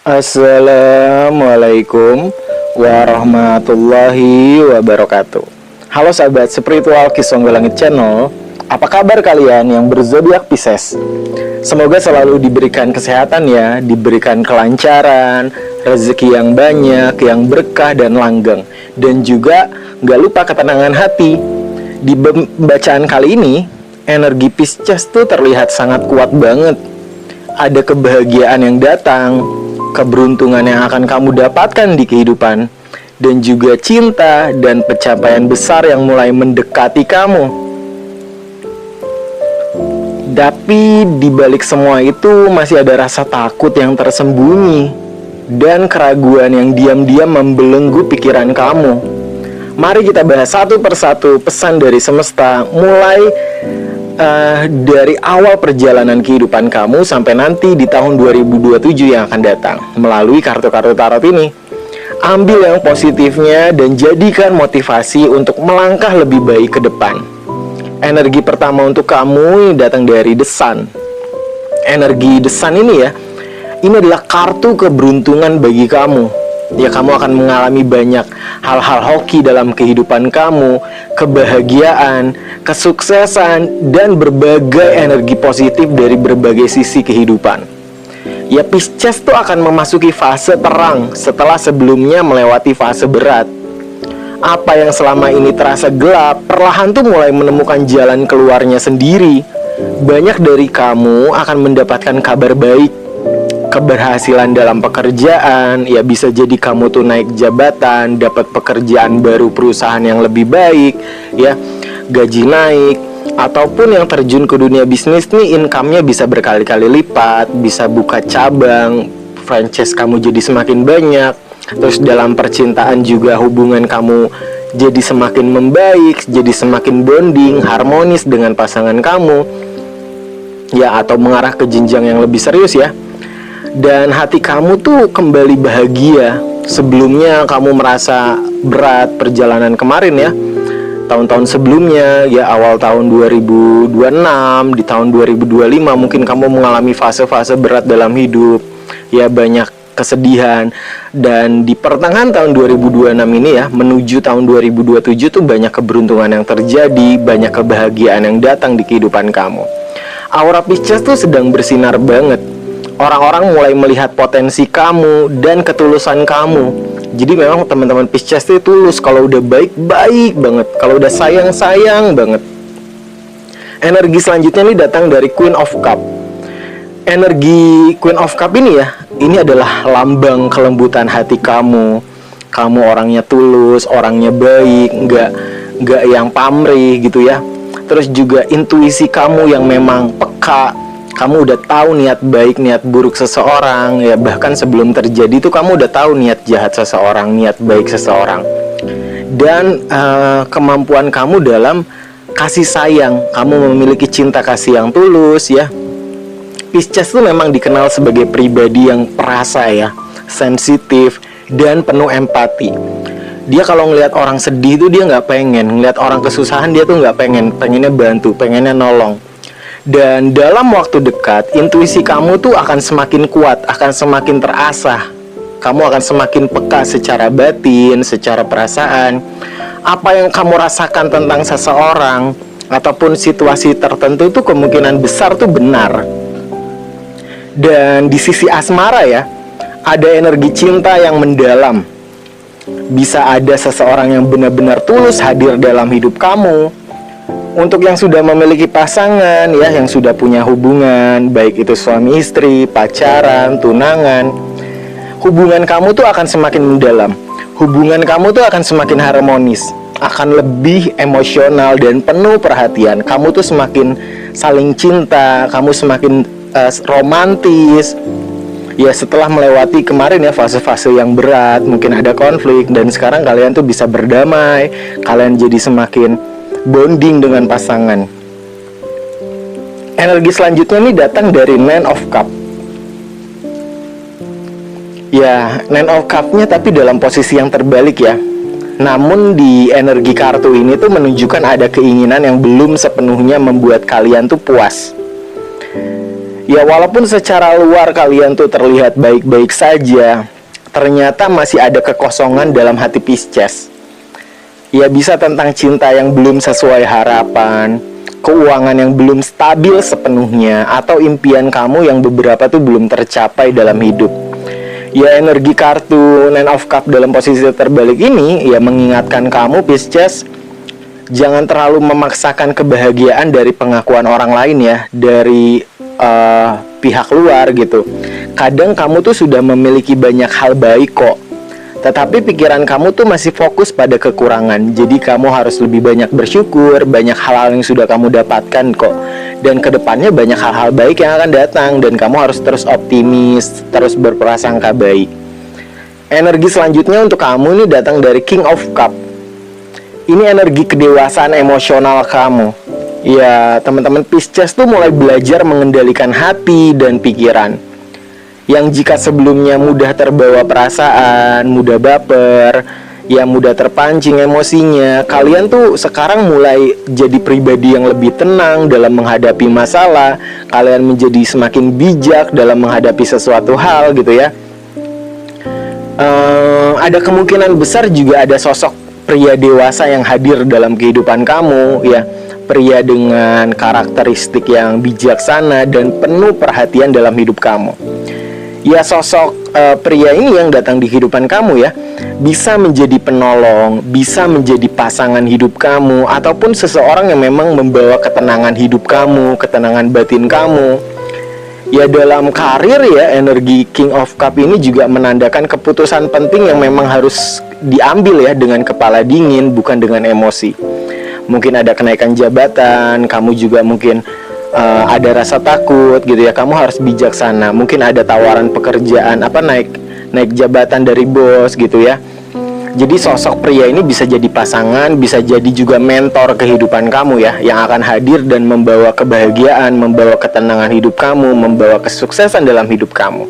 Assalamualaikum warahmatullahi wabarakatuh. Halo sahabat spiritual Kisonggo Langit Channel. Apa kabar kalian yang berzodiak Pisces? Semoga selalu diberikan kesehatan ya, diberikan kelancaran, rezeki yang banyak, yang berkah dan langgeng. Dan juga gak lupa ketenangan hati. Di bacaan kali ini, energi Pisces tuh terlihat sangat kuat banget. Ada kebahagiaan yang datang, keberuntungan yang akan kamu dapatkan di kehidupan, dan juga cinta dan pencapaian besar yang mulai mendekati kamu. Tapi di balik semua itu masih ada rasa takut yang tersembunyi dan keraguan yang diam-diam membelenggu pikiran kamu. Mari kita bahas satu persatu pesan dari semesta, mulai dari awal perjalanan kehidupan kamu sampai nanti di tahun 2027 yang akan datang melalui kartu-kartu tarot ini. Ambil yang positifnya dan jadikan motivasi untuk melangkah lebih baik ke depan. Energi pertama untuk kamu datang dari The Sun. Energi The Sun ini ya, ini adalah kartu keberuntungan bagi kamu. Ya, kamu akan mengalami banyak hal-hal hoki dalam kehidupan kamu, kebahagiaan, kesuksesan, dan berbagai energi positif dari berbagai sisi kehidupan. Ya, Pisces tuh akan memasuki fase terang setelah sebelumnya melewati fase berat. Apa yang selama ini terasa gelap, perlahan tuh mulai menemukan jalan keluarnya sendiri. Banyak dari kamu akan mendapatkan kabar baik, keberhasilan dalam pekerjaan. Ya, bisa jadi kamu tuh naik jabatan, dapat pekerjaan baru perusahaan yang lebih baik, ya, gaji naik, ataupun yang terjun ke dunia bisnis nih, income-nya bisa berkali-kali lipat, bisa buka cabang, franchise kamu jadi semakin banyak. Terus dalam percintaan juga hubungan kamu jadi semakin membaik, jadi semakin bonding, harmonis dengan pasangan kamu, ya, atau mengarah ke jenjang yang lebih serius ya. Dan hati kamu tuh kembali bahagia. Sebelumnya kamu merasa berat perjalanan kemarin ya, tahun-tahun sebelumnya, ya, awal tahun 2026, di tahun 2025 mungkin kamu mengalami fase-fase berat dalam hidup, ya, banyak kesedihan. Dan di pertengahan tahun 2026 ini ya, menuju tahun 2027 tuh banyak keberuntungan yang terjadi, banyak kebahagiaan yang datang di kehidupan kamu. Aura Pisces tuh sedang bersinar banget. Orang-orang mulai melihat potensi kamu dan ketulusan kamu. Jadi memang teman-teman Pisces itu tulus. Kalau udah baik-baik banget, kalau udah sayang-sayang banget. Energi selanjutnya ini datang dari Queen of Cup. Energi Queen of Cup ini ya, ini adalah lambang kelembutan hati kamu. Kamu orangnya tulus, orangnya baik, nggak yang pamrih gitu ya. Terus juga intuisi kamu yang memang peka. Kamu udah tahu niat baik, niat buruk seseorang, ya, bahkan sebelum terjadi tuh kamu udah tahu niat jahat seseorang, niat baik seseorang. Dan kemampuan kamu dalam kasih sayang, kamu memiliki cinta kasih yang tulus ya. Pisces tuh memang dikenal sebagai pribadi yang perasa ya, sensitif dan penuh empati. Dia kalau ngelihat orang sedih tuh dia nggak pengen, ngelihat orang kesusahan dia tuh nggak pengennya bantu, pengennya nolong. Dan dalam waktu dekat, intuisi kamu tuh akan semakin kuat, akan semakin terasah. Kamu akan semakin peka secara batin, secara perasaan. Apa yang kamu rasakan tentang seseorang ataupun situasi tertentu tuh kemungkinan besar tuh benar. Dan di sisi asmara ya, ada energi cinta yang mendalam. Bisa ada seseorang yang benar-benar tulus hadir dalam hidup kamu. Untuk yang sudah memiliki pasangan ya, yang sudah punya hubungan, baik itu suami istri, pacaran, tunangan, hubungan kamu tuh akan semakin mendalam. Hubungan kamu tuh akan semakin harmonis, akan lebih emosional dan penuh perhatian. Kamu tuh semakin saling cinta, kamu semakin romantis. Ya, setelah melewati kemarin ya fase-fase yang berat, mungkin ada konflik, dan sekarang kalian tuh bisa berdamai, kalian jadi semakin bonding dengan pasangan. Energi selanjutnya ini datang dari Nine of Cup. Ya, Nine of Cup-nya tapi dalam posisi yang terbalik ya. Namun di energi kartu ini tuh menunjukkan ada keinginan yang belum sepenuhnya membuat kalian tuh puas. Ya walaupun secara luar kalian tuh terlihat baik-baik saja, ternyata masih ada kekosongan dalam hati Pisces. Ya bisa tentang cinta yang belum sesuai harapan, keuangan yang belum stabil sepenuhnya, atau impian kamu yang beberapa tuh belum tercapai dalam hidup. Ya energi kartu Nine of Cups dalam posisi terbalik ini ya mengingatkan kamu Pisces, jangan terlalu memaksakan kebahagiaan dari pengakuan orang lain ya, dari pihak luar gitu. Kadang kamu tuh sudah memiliki banyak hal baik kok, tetapi pikiran kamu tuh masih fokus pada kekurangan. Jadi kamu harus lebih banyak bersyukur, banyak hal-hal yang sudah kamu dapatkan kok. Dan kedepannya banyak hal-hal baik yang akan datang, dan kamu harus terus optimis, terus berprasangka baik. Energi selanjutnya untuk kamu ini datang dari King of Cups. Ini energi kedewasaan emosional kamu. Ya, teman-teman Pisces tuh mulai belajar mengendalikan hati dan pikiran. Yang jika sebelumnya mudah terbawa perasaan, mudah baper, ya mudah terpancing emosinya, kalian tuh sekarang mulai jadi pribadi yang lebih tenang dalam menghadapi masalah. Kalian menjadi semakin bijak dalam menghadapi sesuatu hal gitu ya. Ada kemungkinan besar juga ada sosok pria dewasa yang hadir dalam kehidupan kamu ya. Pria dengan karakteristik yang bijaksana dan penuh perhatian dalam hidup kamu. Ya sosok pria ini yang datang di kehidupan kamu ya, bisa menjadi penolong, bisa menjadi pasangan hidup kamu, ataupun seseorang yang memang membawa ketenangan hidup kamu, ketenangan batin kamu. Ya dalam karir ya, energi King of Cups ini juga menandakan keputusan penting yang memang harus diambil ya dengan kepala dingin, bukan dengan emosi. Mungkin ada kenaikan jabatan, kamu juga mungkin ada rasa takut gitu ya, kamu harus bijaksana. Mungkin ada tawaran pekerjaan, naik jabatan dari bos gitu ya. Jadi sosok pria ini bisa jadi pasangan, bisa jadi juga mentor kehidupan kamu ya, yang akan hadir dan membawa kebahagiaan, membawa ketenangan hidup kamu, membawa kesuksesan dalam hidup kamu.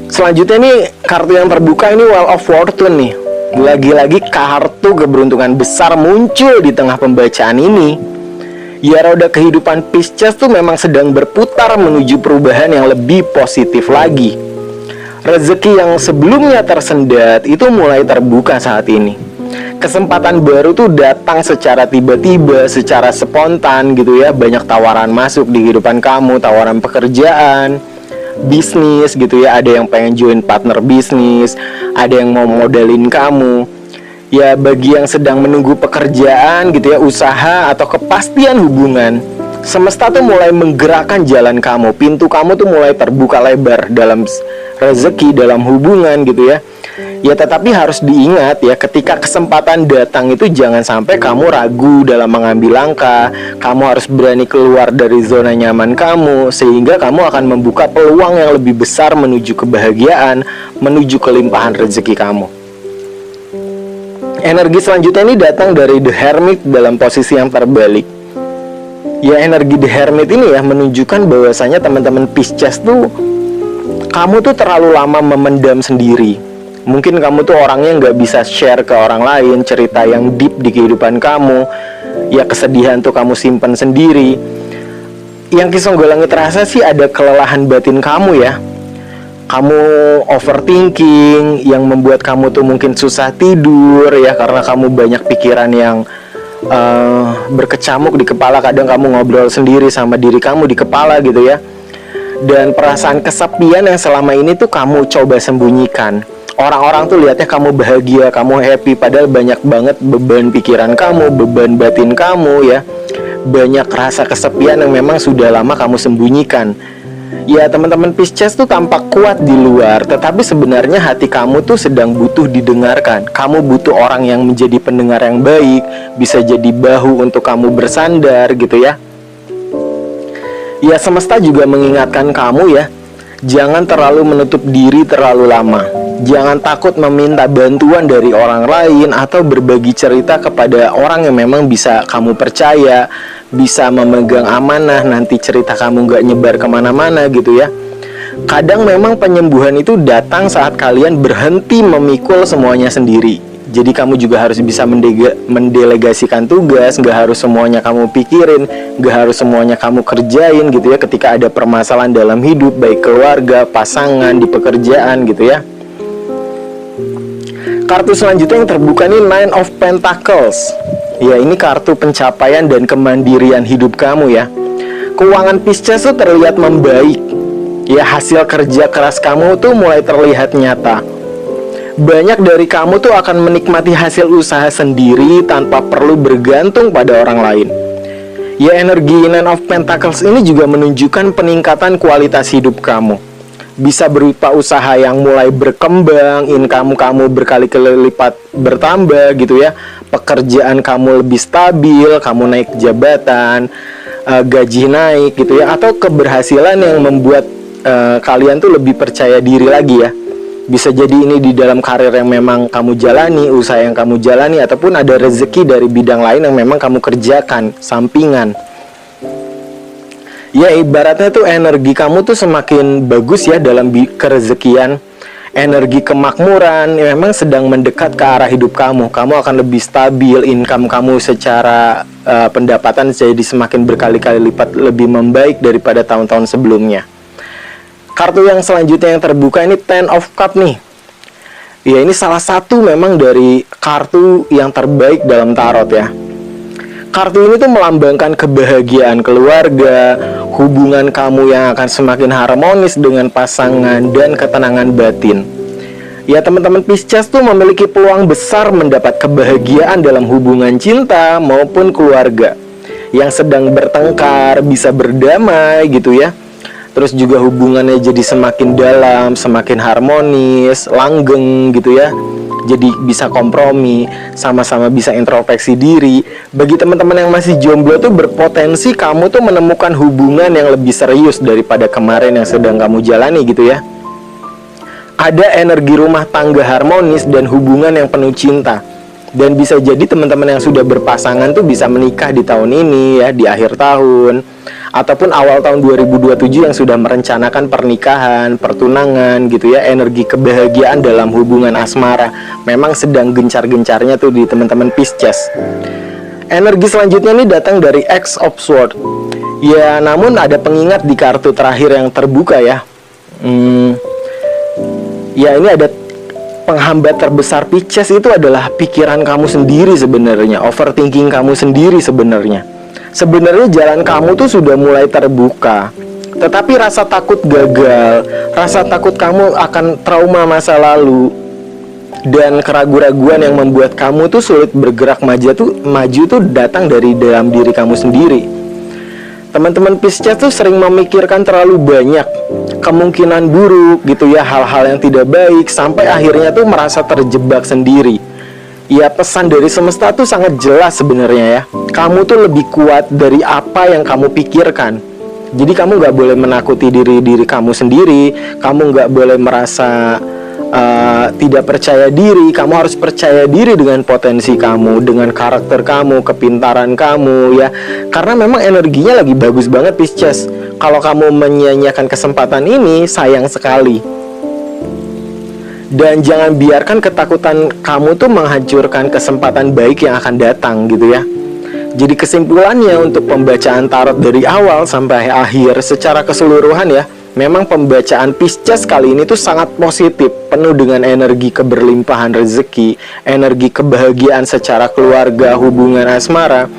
Selanjutnya nih, kartu yang terbuka ini Wheel of Fortune nih. Lagi-lagi kartu keberuntungan besar muncul di tengah pembacaan ini. Ya roda kehidupan Pisces tuh memang sedang berputar menuju perubahan yang lebih positif lagi. Rezeki yang sebelumnya tersendat itu mulai terbuka saat ini. Kesempatan baru tuh datang secara tiba-tiba, secara spontan gitu ya. Banyak tawaran masuk di kehidupan kamu, tawaran pekerjaan, bisnis gitu ya. Ada yang pengen join partner bisnis, ada yang mau modalin kamu. Ya bagi yang sedang menunggu pekerjaan gitu ya, usaha atau kepastian hubungan, semesta tuh mulai menggerakkan jalan kamu. Pintu kamu tuh mulai terbuka lebar dalam rezeki, dalam hubungan gitu ya. Ya tetapi harus diingat ya, ketika kesempatan datang itu jangan sampai kamu ragu dalam mengambil langkah. Kamu harus berani keluar dari zona nyaman kamu, sehingga kamu akan membuka peluang yang lebih besar menuju kebahagiaan, menuju kelimpahan rezeki kamu. Energi selanjutnya ini datang dari The Hermit dalam posisi yang terbalik. Ya energi The Hermit ini ya menunjukkan bahwasanya teman-teman Pisces tuh, kamu tuh terlalu lama memendam sendiri. Mungkin kamu tuh orangnya nggak bisa share ke orang lain cerita yang deep di kehidupan kamu. Ya kesedihan tuh kamu simpan sendiri. Yang Kisonggolangit terasa sih ada kelelahan batin kamu ya. Kamu overthinking yang membuat kamu tuh mungkin susah tidur ya, karena kamu banyak pikiran yang berkecamuk di kepala. Kadang kamu ngobrol sendiri sama diri kamu di kepala gitu ya. Dan perasaan kesepian yang selama ini tuh kamu coba sembunyikan. Orang-orang tuh lihatnya kamu bahagia, kamu happy, padahal banyak banget beban pikiran kamu, beban batin kamu ya. Banyak rasa kesepian yang memang sudah lama kamu sembunyikan. Ya teman-teman Pisces tuh tampak kuat di luar, tetapi sebenarnya hati kamu tuh sedang butuh didengarkan. Kamu butuh orang yang menjadi pendengar yang baik, bisa jadi bahu untuk kamu bersandar gitu ya. Ya semesta juga mengingatkan kamu ya, jangan terlalu menutup diri terlalu lama. Jangan takut meminta bantuan dari orang lain atau berbagi cerita kepada orang yang memang bisa kamu percaya, bisa memegang amanah, nanti cerita kamu gak nyebar kemana-mana gitu ya. Kadang memang penyembuhan itu datang saat kalian berhenti memikul semuanya sendiri. Jadi kamu juga harus bisa mendelegasikan tugas, nggak harus semuanya kamu pikirin, nggak harus semuanya kamu kerjain gitu ya ketika ada permasalahan dalam hidup, baik keluarga, pasangan, di pekerjaan gitu ya. Kartu selanjutnya yang terbuka ini Nine of Pentacles. Ya, ini kartu pencapaian dan kemandirian hidup kamu ya. Keuangan Pisces tuh terlihat membaik. Ya, hasil kerja keras kamu tuh mulai terlihat nyata. Banyak dari kamu tuh akan menikmati hasil usaha sendiri tanpa perlu bergantung pada orang lain. Ya, energi Nine of Pentacles ini juga menunjukkan peningkatan kualitas hidup kamu. Bisa berupa usaha yang mulai berkembang, income kamu berkali-kali lipat bertambah gitu ya. Pekerjaan kamu lebih stabil, kamu naik jabatan, gaji naik gitu ya. Atau keberhasilan yang membuat kalian tuh lebih percaya diri lagi ya. Bisa jadi ini di dalam karir yang memang kamu jalani, usaha yang kamu jalani, ataupun ada rezeki dari bidang lain yang memang kamu kerjakan, sampingan. Ya, ibaratnya tuh energi kamu tuh semakin bagus ya dalam kerezekian. Energi kemakmuran ya, memang sedang mendekat ke arah hidup kamu. Kamu akan lebih stabil, income kamu secara pendapatan jadi semakin berkali-kali lipat lebih membaik daripada tahun-tahun sebelumnya. Kartu yang selanjutnya yang terbuka ini Ten of Cup nih. Ya, ini salah satu memang dari kartu yang terbaik dalam tarot ya. Kartu ini tuh melambangkan kebahagiaan keluarga, hubungan kamu yang akan semakin harmonis dengan pasangan, dan ketenangan batin. Ya, teman-teman Pisces tuh memiliki peluang besar mendapat kebahagiaan dalam hubungan cinta maupun keluarga. Yang sedang bertengkar bisa berdamai gitu ya. Terus juga hubungannya jadi semakin dalam, semakin harmonis, langgeng gitu ya. Jadi bisa kompromi, sama-sama bisa introspeksi diri. Bagi teman-teman yang masih jomblo tuh berpotensi kamu tuh menemukan hubungan yang lebih serius daripada kemarin yang sedang kamu jalani gitu ya. Ada energi rumah tangga harmonis dan hubungan yang penuh cinta. Dan bisa jadi teman-teman yang sudah berpasangan tuh bisa menikah di tahun ini ya, di akhir tahun, ataupun awal tahun 2027 yang sudah merencanakan pernikahan, pertunangan gitu ya. Energi kebahagiaan dalam hubungan asmara memang sedang gencar-gencarnya tuh di teman-teman Pisces. Energi selanjutnya ini datang dari X of Swords. Ya, namun ada pengingat di kartu terakhir yang terbuka ya. Ya, ini ada penghambat terbesar Pisces itu adalah pikiran kamu sendiri sebenarnya, overthinking kamu sendiri sebenarnya. Sebenarnya jalan kamu tuh sudah mulai terbuka, tetapi rasa takut gagal, rasa takut kamu akan trauma masa lalu, dan keraguan-raguan yang membuat kamu tuh sulit bergerak maju tuh datang dari dalam diri kamu sendiri. Teman-teman Pisces tuh sering memikirkan terlalu banyak kemungkinan buruk gitu ya, hal-hal yang tidak baik, sampai akhirnya tuh merasa terjebak sendiri. Ya, pesan dari semesta tuh sangat jelas sebenarnya ya. Kamu tuh lebih kuat dari apa yang kamu pikirkan. Jadi kamu gak boleh menakuti diri kamu sendiri. Kamu gak boleh merasa tidak percaya diri. Kamu harus percaya diri dengan potensi kamu, dengan karakter kamu, kepintaran kamu ya. Karena memang energinya lagi bagus banget Pisces. Kalau kamu menyia-nyiakan kesempatan ini, sayang sekali. Dan jangan biarkan ketakutan kamu tuh menghancurkan kesempatan baik yang akan datang gitu ya. Jadi kesimpulannya untuk pembacaan tarot dari awal sampai akhir secara keseluruhan ya, memang pembacaan Pisces kali ini tuh sangat positif, penuh dengan energi keberlimpahan rezeki, energi kebahagiaan secara keluarga, hubungan asmara.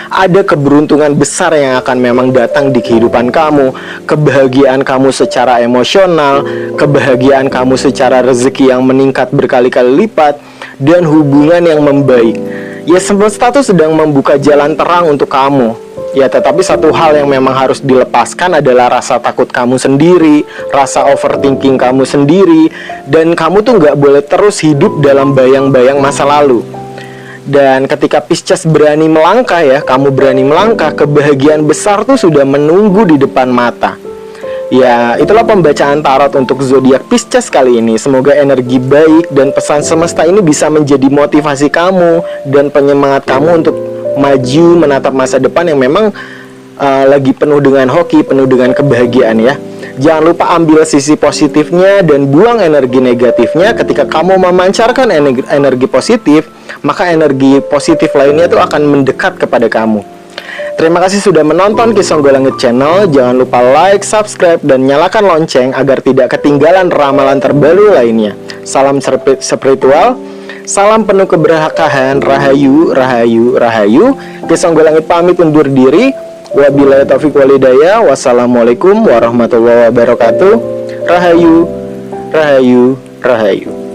Ada keberuntungan besar yang akan memang datang di kehidupan kamu, kebahagiaan kamu secara emosional, kebahagiaan kamu secara rezeki yang meningkat berkali-kali lipat, dan hubungan yang membaik. Ya, semesta tuh sedang membuka jalan terang untuk kamu. Ya, tetapi satu hal yang memang harus dilepaskan adalah rasa takut kamu sendiri, rasa overthinking kamu sendiri, dan kamu tuh nggak boleh terus hidup dalam bayang-bayang masa lalu. Dan ketika Pisces berani melangkah ya, kamu berani melangkah, kebahagiaan besar tuh sudah menunggu di depan mata. Ya, itulah pembacaan tarot untuk zodiak Pisces kali ini. Semoga energi baik dan pesan semesta ini bisa menjadi motivasi kamu dan penyemangat kamu untuk maju menatap masa depan yang memang lagi penuh dengan hoki, penuh dengan kebahagiaan ya. Jangan lupa ambil sisi positifnya dan buang energi negatifnya. Ketika kamu memancarkan energi positif, maka energi positif lainnya itu akan mendekat kepada kamu. Terima kasih sudah menonton Ki Songgolangit Channel. Jangan lupa like, subscribe, dan nyalakan lonceng agar tidak ketinggalan ramalan terbaru lainnya. Salam spiritual, salam penuh keberkahan, rahayu, rahayu, rahayu. Ki Songgolangit pamit undur diri. Wabillahi taufiq walhidayah. Wassalamualaikum warahmatullahi wabarakatuh. Rahayu, rahayu, rahayu.